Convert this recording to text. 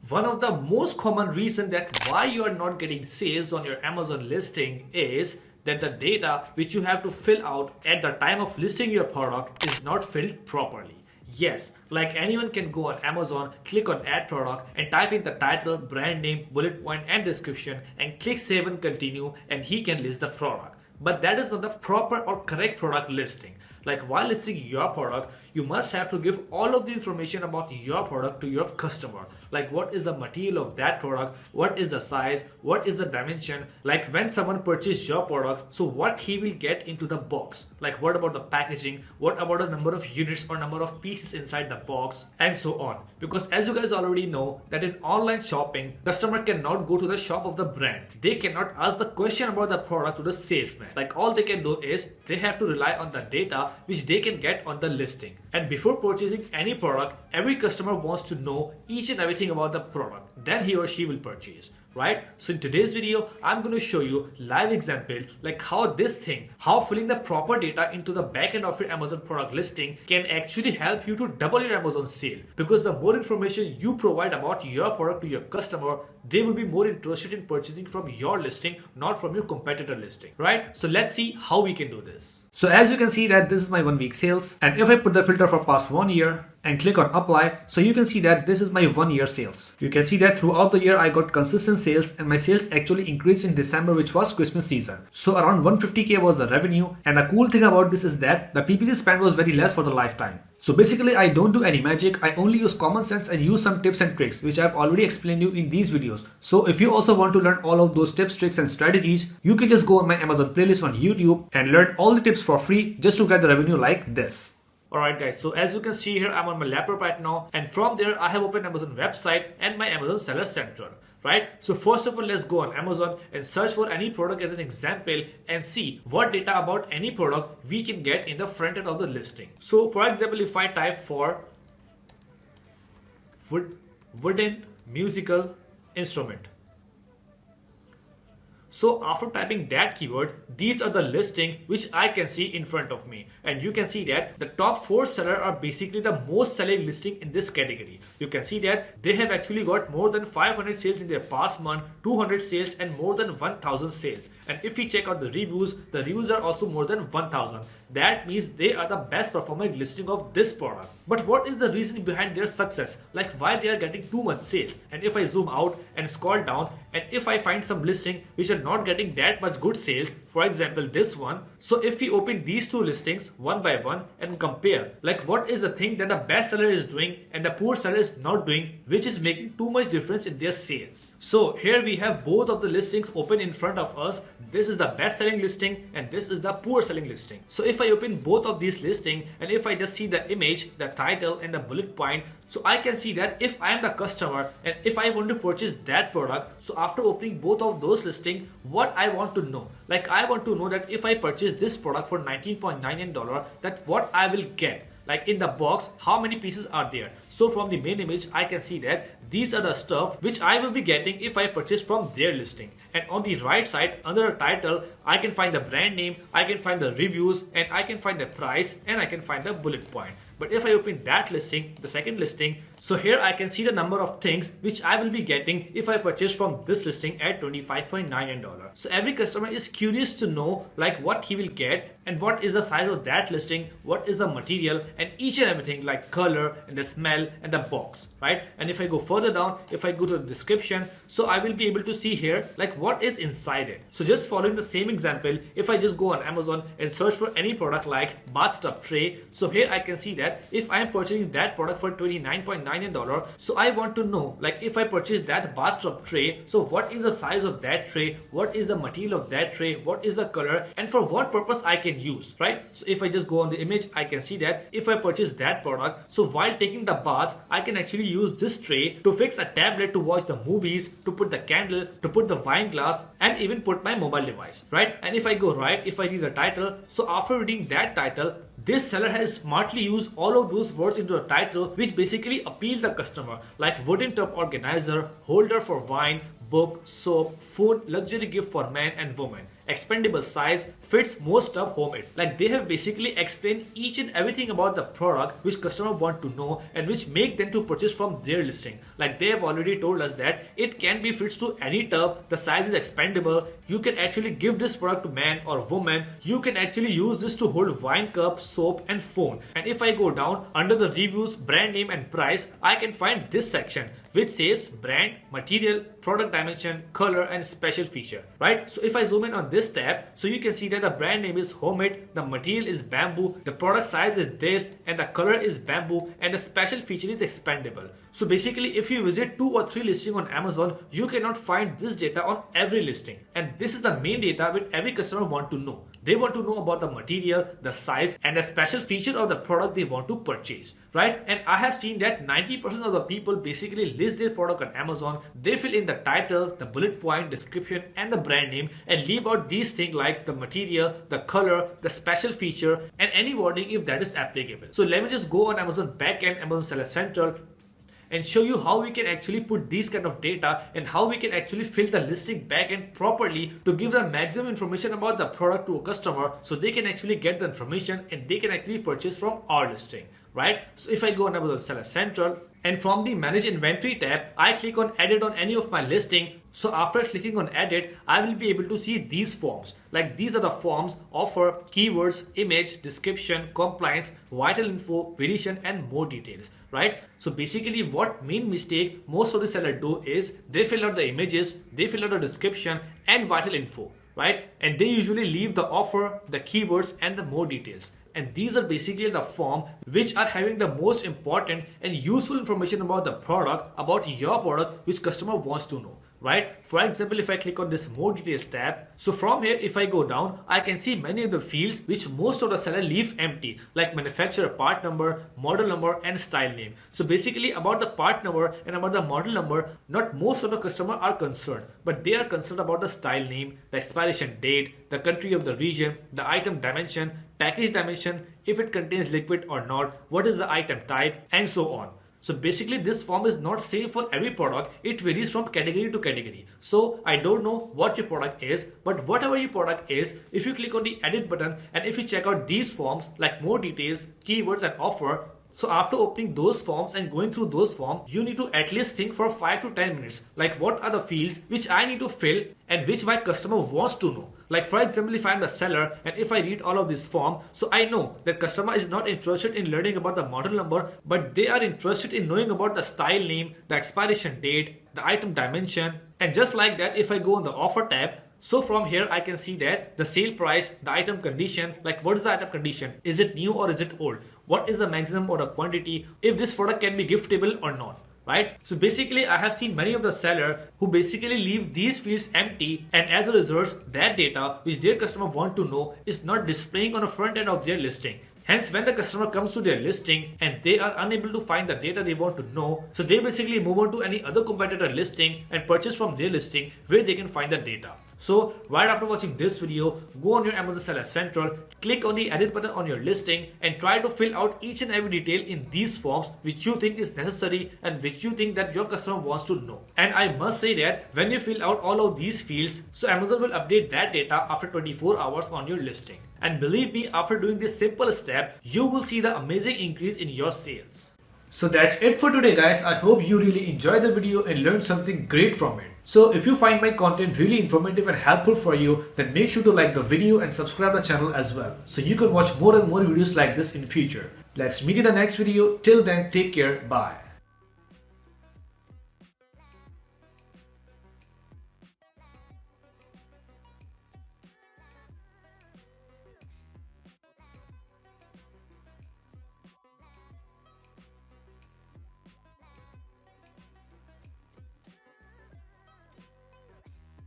One of the most common reason that why you are not getting sales on your Amazon listing is that the data which you have to fill out at the time of listing your product is not filled properly. Yes, like anyone can go on Amazon, click on add product and type in the title, brand name, bullet point and description and click save and continue and he can list the product. But that is not the proper or correct product listing. Like while listing your product, you must have to give all of the information about your product to your customer. Like what is the material of that product, what is the size, what is the dimension, like when someone purchases your product, so what he will get into the box. Like what about the packaging, what about the number of units or number of pieces inside the box and so on. Because as you guys already know that in online shopping, customer cannot go to the shop of the brand. They cannot ask the question about the product to the salesman. Like all they can do is they have to rely on the data which they can get on the listing. And before purchasing any product, every customer wants to know each and everything about the product. Then he or she will purchase, right? So in today's video, I'm going to show you live example like how this thing, how filling the proper data into the backend of your Amazon product listing can actually help you to double your Amazon sale. Because the more information you provide about your product to your customer, they will be more interested in purchasing from your listing, not from your competitor listing, right? So let's see how we can do this. So as you can see that this is my 1 week sales, and if I put the filter for past 1 year and click on apply, so you can see that this is my 1 year sales. You can see that throughout the year I got consistent sales and my sales actually increased in December, which was Christmas season. So around 150k was the revenue, and the cool thing about this is that the PPC spend was very less for the lifetime. So basically I don't do any magic, I only use common sense and use some tips and tricks which I've already explained you in these videos. So if you also want to learn all of those tips, tricks and strategies, you can just go on my Amazon playlist on YouTube and learn all the tips for free just to get the revenue like this. Alright guys, so as you can see here, I'm on my laptop right now, and from there I have opened Amazon website and my Amazon Seller Central. Right? So first of all, let's go on Amazon and search for any product as an example and see what data about any product we can get in the front end of the listing. So for example, if I type for wooden musical instrument. So after typing that keyword, these are the listing which I can see in front of me. And you can see that the top 4 sellers are basically the most selling listing in this category. You can see that they have actually got more than 500 sales in their past month, 200 sales and more than 1000 sales. And if we check out the reviews are also more than 1000. That means they are the best performing listing of this product. But what is the reason behind their success? Like why they are getting too much sales? And if I zoom out and scroll down, and if I find some listing which are not getting that much good sales, for example this one, so if we open these two listings one by one and compare like what is the thing that the best seller is doing and the poor seller is not doing, which is making too much difference in their sales. So here we have both of the listings open in front of us. This is the best selling listing and this is the poor selling listing. So if I open both of these listings and if I just see the image, the title and the bullet point, so I can see that if I am the customer and if I want to purchase that product, so after opening both of those listings, what I want to know, like I want to know that if I purchase this product for $19.99, that what I will get. Like in the box, how many pieces are there? So from the main image, I can see that these are the stuff which I will be getting if I purchase from their listing. And on the right side, under the title, I can find the brand name, I can find the reviews, and I can find the price, and I can find the bullet point. But if I open that listing, the second listing, so here I can see the number of things which I will be getting if I purchase from this listing at $25.99. So every customer is curious to know like what he will get and what is the size of that listing, what is the material and each and everything like color and the smell and the box, right? And if I go further down, if I go to the description, so I will be able to see here like what is inside it. So just following the same example, if I just go on Amazon and search for any product like bathtub tray, so here I can see that if I am purchasing that product for $29.99, so I want to know like if I purchase that bathtub tray, so what is the size of that tray, what is the material of that tray, what is the color and for what purpose I can use, right? So if I just go on the image, I can see that if I purchase that product, so while taking the bath, I can actually use this tray to fix a tablet to watch the movies, to put the candle, to put the wine glass and even put my mobile device, right? And if I go right, if I read the title, so after reading that title, this seller has smartly used all of those words into a title which basically appeal the customer, like wooden tub organizer, holder for wine, book, soap, food, luxury gift for men and women. Expendable size, fits most of homemade. Like they have basically explained each and everything about the product which customer want to know and which make them to purchase from their listing. Like they have already told us that it can be fits to any tub, the size is expandable, you can actually give this product to man or woman, you can actually use this to hold wine cup, soap and phone. And if I go down under the reviews, brand name and price, I can find this section which says brand, material, product dimension, color and special feature, right? So if I zoom in on this tab, so you can see that the brand name is homemade, the material is bamboo, the product size is this and the color is bamboo and the special feature is expandable. So basically if you visit 2 or 3 listings on Amazon, you cannot find this data on every listing, and this is the main data which every customer want to know. They want to know about the material, the size and the special feature of the product they want to purchase, right? And I have seen that 90% of the people basically list their product on Amazon. They fill in the title, the bullet point, description and the brand name and leave out these things like the material, the color, the special feature and any wording if that is applicable. So let me just go on Amazon Backend, Amazon Seller Central, and show you how we can actually put these kind of data and how we can actually fill the listing backend properly to give the maximum information about the product to a customer so they can actually get the information and they can actually purchase from our listing, right? So if I go on Amazon Seller Central and from the Manage Inventory tab, I click on Edit on any of my listing. So after clicking on Edit, I will be able to see these forms. Like these are the forms: offer, keywords, image, description, compliance, vital info, variation and more details, right? So basically what main mistake most of the sellers do is they fill out the images, they fill out the description and vital info, right? And they usually leave the offer, the keywords and the more details. And these are basically the form which are having the most important and useful information about the product, about your product, which customer wants to know, right? For example, if I click on this more details tab, so from here if I go down, I can see many of the fields which most of the seller leave empty, like manufacturer part number, model number and style name. So basically about the part number and about the model number, not most of the customer are concerned, but they are concerned about the style name, the expiration date, the country of the region, the item dimension, package dimension, if it contains liquid or not, what is the item type and so on. So basically this form is not same for every product, it varies from category to category. So I don't know what your product is, but whatever your product is, if you click on the edit button and if you check out these forms like more details, keywords and offer, so after opening those forms and going through those forms, you need to at least think for 5 to 10 minutes. Like what are the fields which I need to fill and which my customer wants to know. Like for example, if I'm the seller and if I read all of this form, so I know that customer is not interested in learning about the model number, but they are interested in knowing about the style name, the expiration date, the item dimension. And just like that, if I go on the offer tab, so from here I can see that the sale price, the item condition, like what is the item condition? Is it new or is it old? What is the maximum order quantity? If this product can be giftable or not, right? So basically I have seen many of the sellers who basically leave these fields empty, and as a result that data which their customer want to know is not displaying on the front end of their listing. Hence, when the customer comes to their listing and they are unable to find the data they want to know, so they basically move on to any other competitor listing and purchase from their listing where they can find the data. So right after watching this video, go on your Amazon Seller Central, click on the edit button on your listing and try to fill out each and every detail in these forms which you think is necessary and which you think that your customer wants to know. And I must say that when you fill out all of these fields, so Amazon will update that data after 24 hours on your listing. And believe me, after doing this simple step, you will see the amazing increase in your sales. So that's it for today guys. I hope you really enjoyed the video and learned something great from it. So if you find my content really informative and helpful for you, then make sure to like the video and subscribe the channel as well, so you can watch more and more videos like this in future. Let's meet in the next video. Till then, take care. Bye.